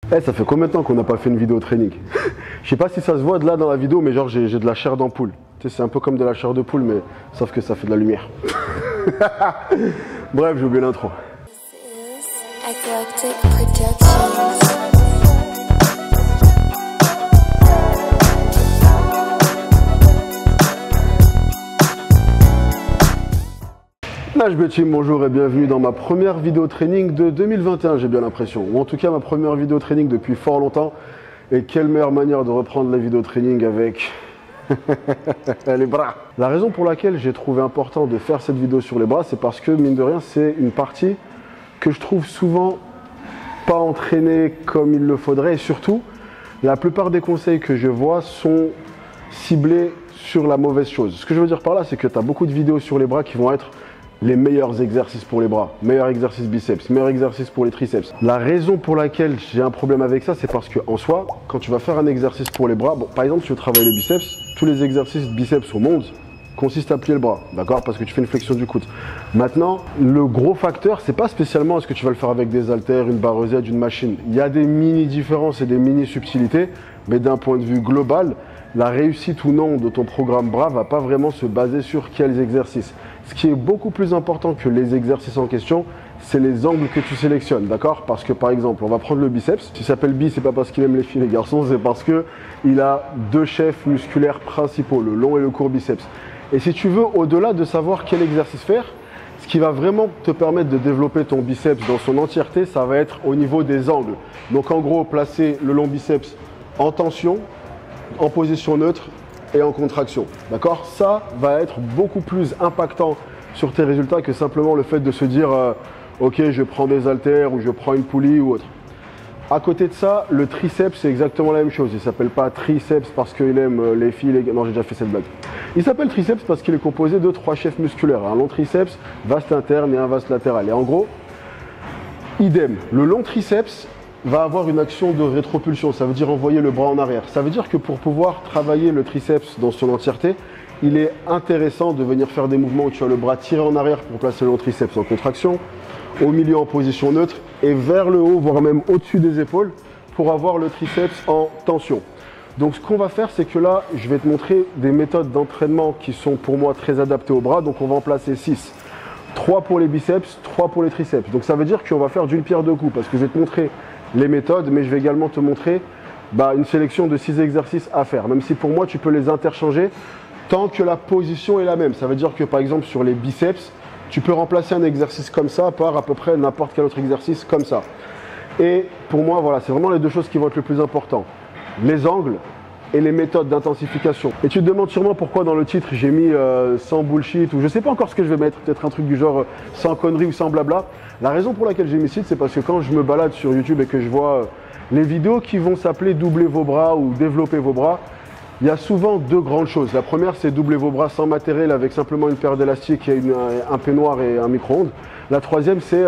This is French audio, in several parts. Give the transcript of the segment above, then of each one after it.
Eh, ça fait combien de temps qu'on n'a pas fait une vidéo training? Je sais pas si ça se voit de là dans la vidéo, mais genre j'ai de la chair d'ampoule. Tu sais, c'est un peu comme de la chair de poule, mais sauf que ça fait de la lumière. Bref, j'ai oublié l'intro. HB Team, bonjour et bienvenue dans ma première vidéo training de 2021, j'ai bien l'impression. Ou en tout cas ma première vidéo training depuis fort longtemps. Et quelle meilleure manière de reprendre la vidéo training avec les bras. La raison pour laquelle j'ai trouvé important de faire cette vidéo sur les bras, c'est parce que mine de rien, c'est une partie que je trouve souvent pas entraînée comme il le faudrait. Et surtout, la plupart des conseils que je vois sont ciblés sur la mauvaise chose. Ce que je veux dire par là, c'est que tu as beaucoup de vidéos sur les bras qui vont être les meilleurs exercices pour les bras, meilleurs exercices biceps, meilleurs exercices pour les triceps. La raison pour laquelle j'ai un problème avec ça, c'est parce que en soi, quand tu vas faire un exercice pour les bras, bon, par exemple, tu veux travailler les biceps, tous les exercices biceps au monde consistent à plier le bras, d'accord? Parce que tu fais une flexion du coude. Maintenant, le gros facteur, c'est pas spécialement est-ce que tu vas le faire avec des haltères, une barre Z, une machine. Il y a des mini différences et des mini subtilités, mais d'un point de vue global, la réussite ou non de ton programme bras va pas vraiment se baser sur quels exercices. Ce qui est beaucoup plus important que les exercices en question, c'est les angles que tu sélectionnes, d'accord? Parce que par exemple, on va prendre le biceps. S'il s'appelle bi, c'est pas parce qu'il aime les filles, les garçons, c'est parce que il a deux chefs musculaires principaux, le long et le court biceps. Et si tu veux, au-delà de savoir quel exercice faire, ce qui va vraiment te permettre de développer ton biceps dans son entièreté, ça va être au niveau des angles. Donc en gros, placer le long biceps en tension, en position neutre et en contraction, d'accord? Ça va être beaucoup plus impactant sur tes résultats que simplement le fait de se dire ok, je prends des haltères ou je prends une poulie ou autre. À côté de ça, le triceps, c'est exactement la même chose. Il ne s'appelle pas triceps parce qu'il aime les filles, Non, j'ai déjà fait cette blague. Il s'appelle triceps parce qu'il est composé de 3 chefs musculaires. Un long triceps, vaste interne et un vaste latéral. Et en gros, idem, le long triceps va avoir une action de rétropulsion, ça veut dire envoyer le bras en arrière. Ça veut dire que pour pouvoir travailler le triceps dans son entièreté, il est intéressant de venir faire des mouvements où tu as le bras tiré en arrière pour placer le long triceps en contraction, au milieu en position neutre et vers le haut, voire même au-dessus des épaules pour avoir le triceps en tension. Donc ce qu'on va faire, c'est que là, je vais te montrer des méthodes d'entraînement qui sont pour moi très adaptées au bras. Donc on va en placer 6. 3 pour les biceps, 3 pour les triceps. Donc ça veut dire qu'on va faire d'une pierre deux coups parce que je vais te montrer les méthodes, mais je vais également te montrer une sélection de 6 exercices à faire. Même si pour moi, tu peux les interchanger tant que la position est la même. Ça veut dire que par exemple sur les biceps, tu peux remplacer un exercice comme ça par à peu près n'importe quel autre exercice comme ça. Et pour moi, voilà, c'est vraiment les deux choses qui vont être le plus important. Les angles et les méthodes d'intensification. Et tu te demandes sûrement pourquoi dans le titre j'ai mis sans bullshit ou je sais pas encore ce que je vais mettre, peut-être un truc du genre sans conneries ou sans blabla. La raison pour laquelle j'ai mis site, c'est parce que quand je me balade sur YouTube et que je vois les vidéos qui vont s'appeler doubler vos bras ou développer vos bras, il y a souvent 2 grandes choses. La première, c'est doubler vos bras sans matériel avec simplement une paire d'élastiques et un peignoir et un micro-ondes. La troisième, c'est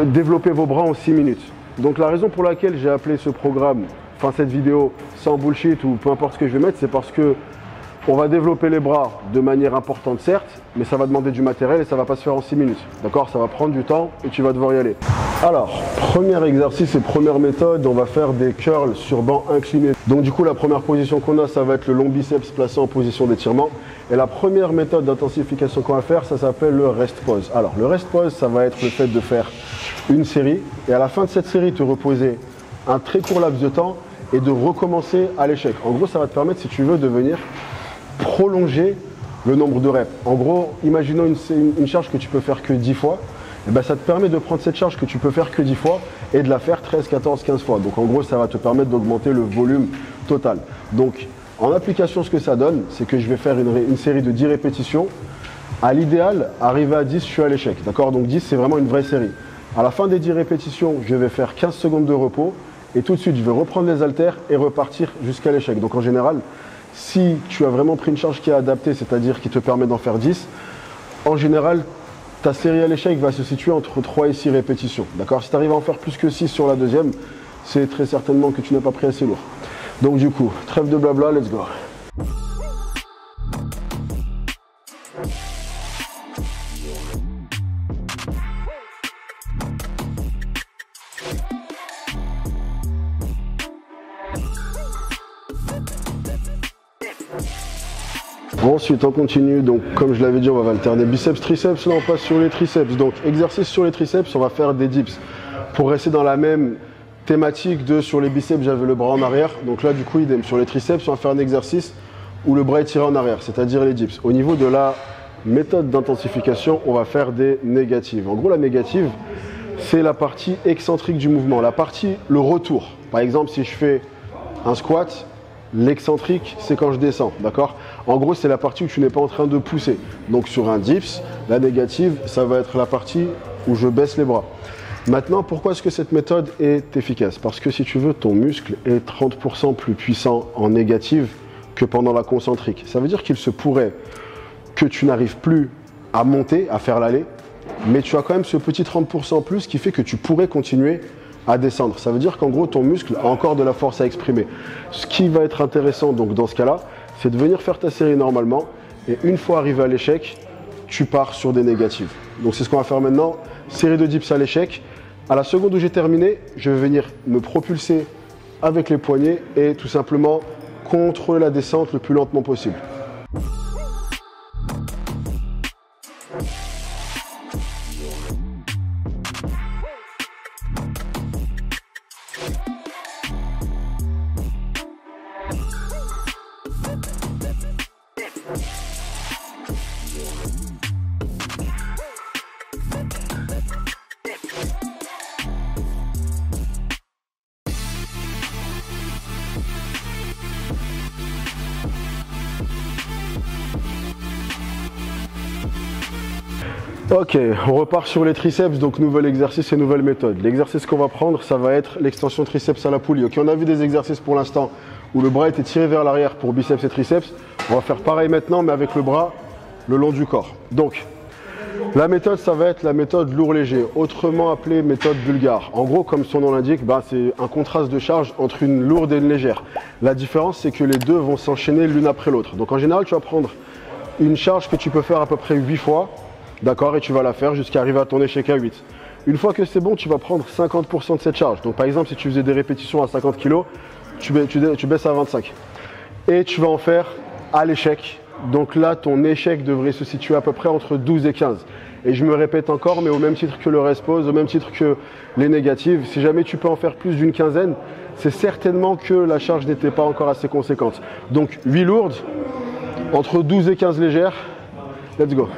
développer vos bras en 6 minutes. Donc la raison pour laquelle j'ai appelé ce programme, enfin cette vidéo, sans bullshit ou peu importe ce que je vais mettre, c'est parce que on va développer les bras de manière importante certes, mais ça va demander du matériel et ça va pas se faire en 6 minutes. D'accord? Ça va prendre du temps et tu vas devoir y aller. Alors, premier exercice et première méthode, on va faire des curls sur banc incliné. Donc du coup, la première position qu'on a, ça va être le long biceps placé en position d'étirement. Et la première méthode d'intensification qu'on va faire, ça s'appelle le rest pause. Alors, le rest pause, ça va être le fait de faire une série et à la fin de cette série, te reposer un très court laps de temps et de recommencer à l'échec. En gros, ça va te permettre, si tu veux, de venir prolonger le nombre de reps. En gros, imaginons une charge que tu peux faire que 10 fois, et ben ça te permet de prendre cette charge que tu peux faire que 10 fois et de la faire 13, 14, 15 fois. Donc en gros, ça va te permettre d'augmenter le volume total. Donc en application, ce que ça donne, c'est que je vais faire une série de 10 répétitions. À l'idéal, arriver à 10, je suis à l'échec. D'accord? Donc 10, c'est vraiment une vraie série. À la fin des 10 répétitions, je vais faire 15 secondes de repos et tout de suite, je vais reprendre les haltères et repartir jusqu'à l'échec. Donc en général, si tu as vraiment pris une charge qui est adaptée, c'est-à-dire qui te permet d'en faire 10, en général, ta série à l'échec va se situer entre 3 et 6 répétitions. D'accord? Si tu arrives à en faire plus que 6 sur la deuxième, c'est très certainement que tu n'as pas pris assez lourd. Donc du coup, trêve de blabla, let's go. Ensuite, on continue. Donc, comme je l'avais dit, on va alterner biceps, triceps. Là, on passe sur les triceps. Donc, exercice sur les triceps, on va faire des dips. Pour rester dans la même thématique de sur les biceps, j'avais le bras en arrière. Donc là, du coup, idem. Sur les triceps, on va faire un exercice où le bras est tiré en arrière, c'est-à-dire les dips. Au niveau de la méthode d'intensification, on va faire des négatives. En gros, la négative, c'est la partie excentrique du mouvement, la partie, le retour. Par exemple, si je fais un squat, l'excentrique, c'est quand je descends, d'accord? En gros, c'est la partie où tu n'es pas en train de pousser. Donc sur un dips, la négative, ça va être la partie où je baisse les bras. Maintenant, pourquoi est-ce que cette méthode est efficace? Parce que si tu veux, ton muscle est 30% plus puissant en négative que pendant la concentrique. Ça veut dire qu'il se pourrait que tu n'arrives plus à monter, à faire l'aller, mais tu as quand même ce petit 30% plus qui fait que tu pourrais continuer à descendre. Ça veut dire qu'en gros, ton muscle a encore de la force à exprimer. Ce qui va être intéressant donc dans ce cas-là, c'est de venir faire ta série normalement et une fois arrivé à l'échec, tu pars sur des négatives. Donc c'est ce qu'on va faire maintenant, série de dips à l'échec. À la seconde où j'ai terminé, je vais venir me propulser avec les poignets et tout simplement contrôler la descente le plus lentement possible. Ok, on repart sur les triceps, donc nouvel exercice et nouvelle méthode. L'exercice qu'on va prendre, ça va être l'extension triceps à la poulie. Ok, on a vu des exercices pour l'instant où le bras était tiré vers l'arrière pour biceps et triceps. On va faire pareil maintenant, mais avec le bras le long du corps. Donc, la méthode, ça va être la méthode lourd-léger, autrement appelée méthode bulgare. En gros, comme son nom l'indique, c'est un contraste de charge entre une lourde et une légère. La différence, c'est que les deux vont s'enchaîner l'une après l'autre. Donc en général, tu vas prendre une charge que tu peux faire à peu près 8 fois. D'accord, et tu vas la faire jusqu'à arriver à ton échec à 8. Une fois que c'est bon, tu vas prendre 50% de cette charge. Donc par exemple, si tu faisais des répétitions à 50 kg, tu baisses à 25. Et tu vas en faire à l'échec. Donc là, ton échec devrait se situer à peu près entre 12 et 15. Et je me répète encore, mais au même titre que le rest pause, au même titre que les négatives, si jamais tu peux en faire plus d'une quinzaine, c'est certainement que la charge n'était pas encore assez conséquente. Donc 8 lourdes, entre 12 et 15 légères. Let's go.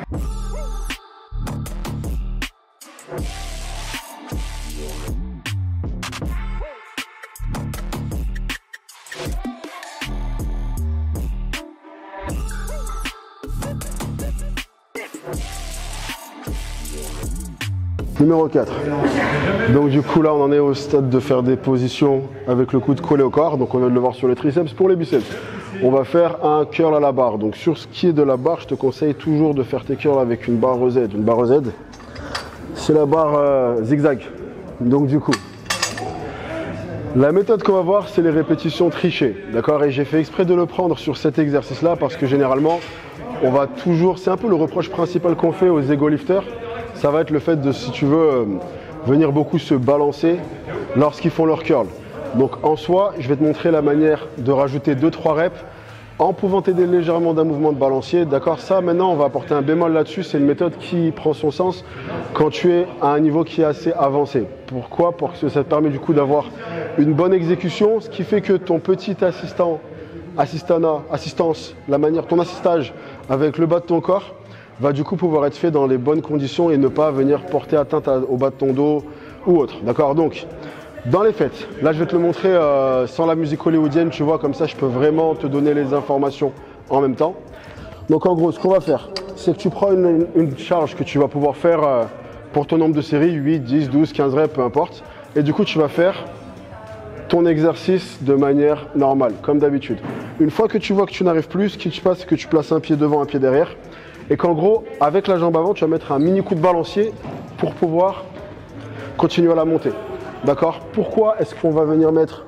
Numéro 4. Donc du coup là on en est au stade de faire des positions avec le coude collé au corps. Donc on vient de le voir sur les triceps. Pour les biceps, on va faire un curl à la barre. Donc sur ce qui est de la barre, je te conseille toujours de faire tes curls avec une barre Z. Une barre Z, c'est la barre zigzag. Donc du coup, la méthode qu'on va voir, c'est les répétitions trichées. D'accord? Et j'ai fait exprès de le prendre sur cet exercice-là parce que généralement, on va toujours, c'est un peu le reproche principal qu'on fait aux ego lifters. Ça va être le fait de, si tu veux, venir beaucoup se balancer lorsqu'ils font leur curl. Donc en soi, je vais te montrer la manière de rajouter 2-3 reps en pouvant t'aider légèrement d'un mouvement de balancier. D'accord, ça maintenant on va apporter un bémol là-dessus. C'est une méthode qui prend son sens quand tu es à un niveau qui est assez avancé. Pourquoi? Parce que ça te permet du coup d'avoir une bonne exécution, ce qui fait que ton petit assistance, ton assistage avec le bas de ton corps va du coup pouvoir être fait dans les bonnes conditions et ne pas venir porter atteinte au bas de ton dos ou autre. D'accord? Donc, dans les faits, là je vais te le montrer sans la musique hollywoodienne, tu vois, comme ça je peux vraiment te donner les informations en même temps. Donc en gros, ce qu'on va faire, c'est que tu prends une charge que tu vas pouvoir faire pour ton nombre de séries, 8, 10, 12, 15 reps, peu importe. Et du coup, tu vas faire ton exercice de manière normale, comme d'habitude. Une fois que tu vois que tu n'arrives plus, ce qui se passe, c'est que tu places un pied devant, un pied derrière. Et qu'en gros, avec la jambe avant, tu vas mettre un mini coup de balancier pour pouvoir continuer à la monter. D'accord? Pourquoi est-ce qu'on va venir mettre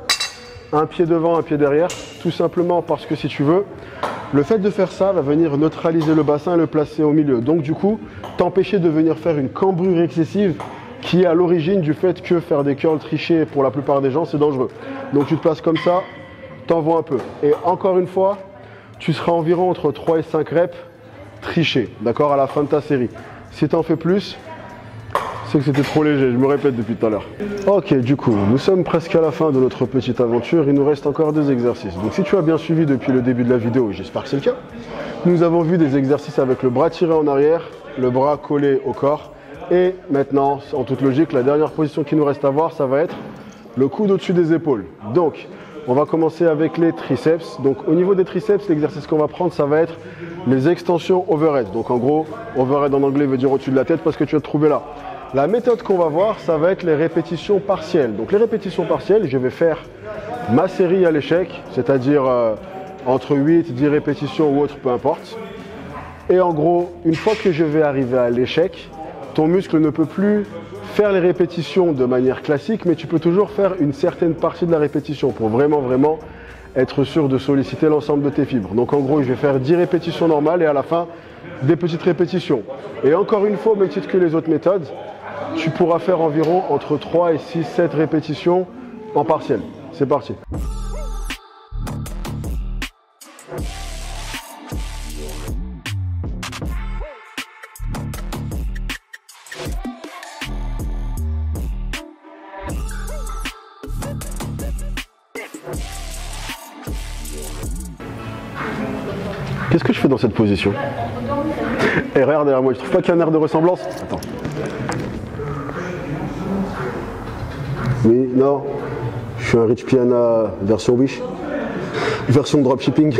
un pied devant, un pied derrière? Tout simplement parce que si tu veux, le fait de faire ça va venir neutraliser le bassin et le placer au milieu. Donc du coup, t'empêcher de venir faire une cambrure excessive qui est à l'origine du fait que faire des curls trichés pour la plupart des gens, c'est dangereux. Donc tu te places comme ça, t'envoies un peu. Et encore une fois, tu seras environ entre 3 et 5 reps trichés, d'accord, à la fin de ta série. Si tu en fais plus, c'est que c'était trop léger, je me répète depuis tout à l'heure. Ok, du coup, nous sommes presque à la fin de notre petite aventure, il nous reste encore 2 exercices. Donc si tu as bien suivi depuis le début de la vidéo, j'espère que c'est le cas, nous avons vu des exercices avec le bras tiré en arrière, le bras collé au corps, et maintenant, en toute logique, la dernière position qui nous reste à voir, ça va être le coude au-dessus des épaules. Donc, on va commencer avec les triceps. Donc au niveau des triceps, l'exercice qu'on va prendre, ça va être les extensions overhead. Donc en gros, overhead en anglais veut dire au-dessus de la tête parce que tu vas te trouver là. La méthode qu'on va voir, ça va être les répétitions partielles. Donc les répétitions partielles, je vais faire ma série à l'échec, c'est-à-dire entre 8 et 10 répétitions ou autre, peu importe. Et en gros, une fois que je vais arriver à l'échec, ton muscle ne peut plus faire les répétitions de manière classique, mais tu peux toujours faire une certaine partie de la répétition pour vraiment être sûr de solliciter l'ensemble de tes fibres. Donc en gros, je vais faire 10 répétitions normales et à la fin, des petites répétitions. Et encore une fois, au même titre que les autres méthodes, tu pourras faire environ entre 3 et 6, 7 répétitions en partiel. C'est parti. Qu'est-ce que je fais dans cette position? Et regarde derrière moi, je trouve pas qu'il y a un air de ressemblance? Attends. Oui, non. Je suis un Rich Piana version Wish. Version dropshipping.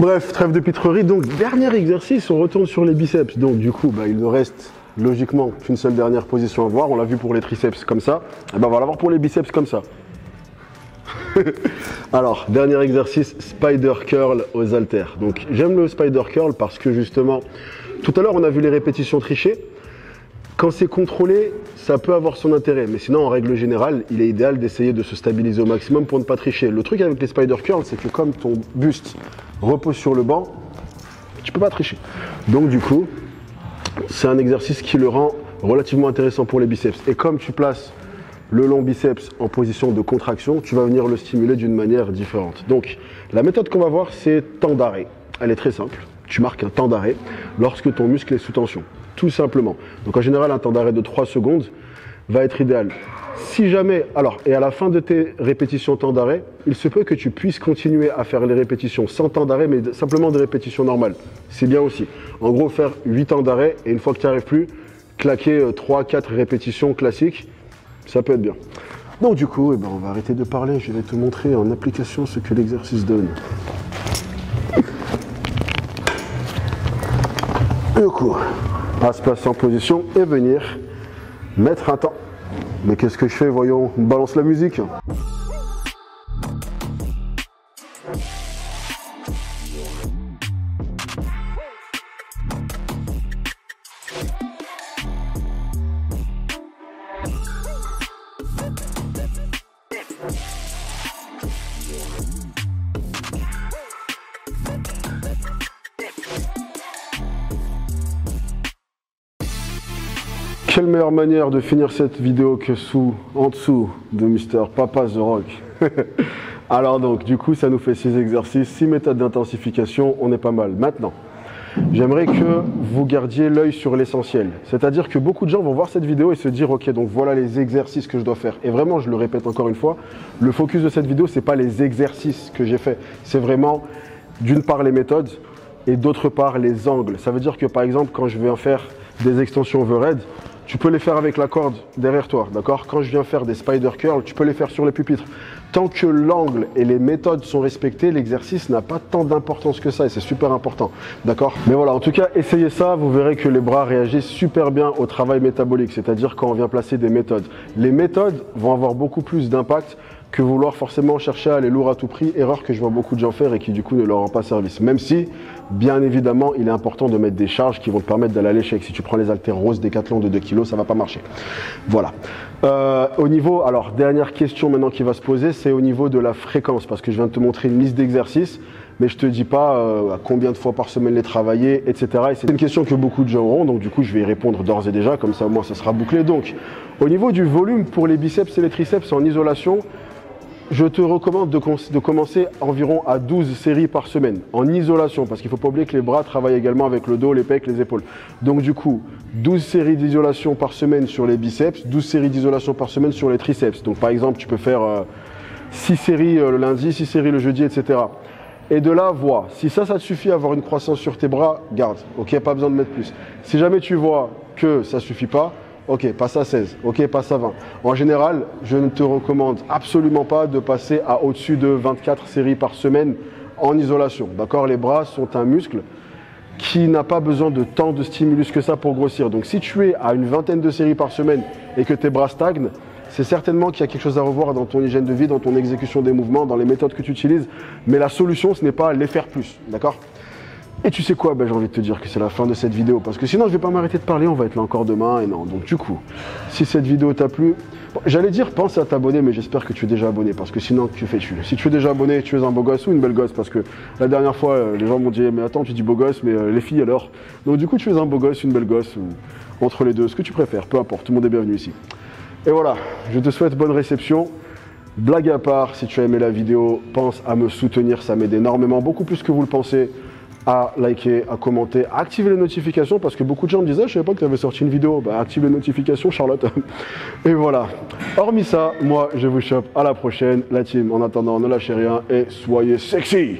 Bref, trêve de pitrerie. Donc, dernier exercice, on retourne sur les biceps. Donc, du coup, il ne reste logiquement qu'une seule dernière position à voir. On l'a vu pour les triceps comme ça. Et ben, on va la voir pour les biceps comme ça. Alors, dernier exercice, spider curl aux haltères. Donc, j'aime le spider curl parce que justement, tout à l'heure, on a vu les répétitions trichées. Quand c'est contrôlé, ça peut avoir son intérêt. Mais sinon, en règle générale, il est idéal d'essayer de se stabiliser au maximum pour ne pas tricher. Le truc avec les spider curls, c'est que comme ton buste repose sur le banc, tu peux pas tricher. Donc, du coup, c'est un exercice qui le rend relativement intéressant pour les biceps. Et comme tu places le long biceps en position de contraction, tu vas venir le stimuler d'une manière différente. Donc, la méthode qu'on va voir, c'est temps d'arrêt. Elle est très simple. Tu marques un temps d'arrêt lorsque ton muscle est sous tension, tout simplement. Donc, en général, un temps d'arrêt de 3 secondes va être idéal. Si jamais, alors, et à la fin de tes répétitions temps d'arrêt, il se peut que tu puisses continuer à faire les répétitions sans temps d'arrêt, mais simplement des répétitions normales. C'est bien aussi. En gros, faire 8 temps d'arrêt et une fois que tu n'y arrives plus, claquer 3-4 répétitions classiques. Ça peut être bien. Donc du coup, on va arrêter de parler. Je vais te montrer en application ce que l'exercice donne. Du coup, à se placer en position et venir mettre un temps. Mais qu'est-ce que je fais? Voyons, on balance la musique. Quelle meilleure manière de finir cette vidéo que en dessous de Mr. Papa The Rock. Alors donc, du coup, ça nous fait 6 exercices, 6 méthodes d'intensification, on est pas mal. Maintenant, j'aimerais que vous gardiez l'œil sur l'essentiel. C'est-à-dire que beaucoup de gens vont voir cette vidéo et se dire, ok, donc voilà les exercices que je dois faire. Et vraiment, je le répète encore une fois, le focus de cette vidéo, c'est pas les exercices que j'ai fait. C'est vraiment, d'une part, les méthodes et d'autre part, les angles. Ça veut dire que, par exemple, quand je viens faire des extensions overhead, tu peux les faire avec la corde derrière toi, d'accord? Quand je viens faire des spider curls, tu peux les faire sur les pupitres. Tant que l'angle et les méthodes sont respectés, l'exercice n'a pas tant d'importance que ça et c'est super important, d'accord? Mais voilà, en tout cas, essayez ça, vous verrez que les bras réagissent super bien au travail métabolique, c'est-à-dire quand on vient placer des méthodes. Les méthodes vont avoir beaucoup plus d'impact que vouloir forcément chercher à aller lourd à tout prix, erreur que je vois beaucoup de gens faire et qui du coup ne leur rend pas service. Même si, bien évidemment, il est important de mettre des charges qui vont te permettre d'aller à l'échec. Si tu prends les haltères roses Décathlon de 2 kg, ça va pas marcher. Voilà. Au niveau, alors dernière question maintenant qui va se poser, c'est au niveau de la fréquence, parce que je viens de te montrer une liste d'exercices, mais je te dis pas à combien de fois par semaine les travailler, etc. Et c'est une question que beaucoup de gens auront, donc du coup je vais y répondre d'ores et déjà, comme ça au moins ça sera bouclé. Donc, au niveau du volume pour les biceps et les triceps en isolation, je te recommande de commencer environ à 12 séries par semaine, en isolation, parce qu'il ne faut pas oublier que les bras travaillent également avec le dos, les pecs, les épaules. Donc du coup, 12 séries d'isolation par semaine sur les biceps, 12 séries d'isolation par semaine sur les triceps. Donc par exemple, tu peux faire 6 séries le lundi, 6 séries le jeudi, etc. Et de là, vois. Si ça te suffit à avoir une croissance sur tes bras, garde. Ok, pas besoin de mettre plus. Si jamais tu vois que ça ne suffit pas, ok, passe à 16, ok, passe à 20. En général, je ne te recommande absolument pas de passer à au-dessus de 24 séries par semaine en isolation. D'accord? Les bras sont un muscle qui n'a pas besoin de tant de stimulus que ça pour grossir. Donc si tu es à une vingtaine de séries par semaine et que tes bras stagnent, c'est certainement qu'il y a quelque chose à revoir dans ton hygiène de vie, dans ton exécution des mouvements, dans les méthodes que tu utilises. Mais la solution, ce n'est pas les faire plus. D'accord? Et tu sais quoi, j'ai envie de te dire que c'est la fin de cette vidéo, parce que sinon je vais pas m'arrêter de parler, on va être là encore demain, et non. Donc du coup, si cette vidéo t'a plu, j'allais dire pense à t'abonner, mais j'espère que tu es déjà abonné, parce que sinon tu fais tu. Si tu es déjà abonné, tu es un beau gosse ou une belle gosse, parce que la dernière fois, les gens m'ont dit, mais attends, tu dis beau gosse, mais les filles alors? Donc du coup, tu es un beau gosse, une belle gosse, ou entre les deux, ce que tu préfères, peu importe, tout le monde est bienvenu ici. Et voilà, je te souhaite bonne réception. Blague à part, si tu as aimé la vidéo, pense à me soutenir, ça m'aide énormément, beaucoup plus que vous le pensez. À liker, à commenter, à activer les notifications parce que beaucoup de gens me disaient je savais pas que tu avais sorti une vidéo, active les notifications Charlotte. Et voilà, hormis ça, moi je vous chope à la prochaine, la team. En attendant, ne lâchez rien et soyez sexy.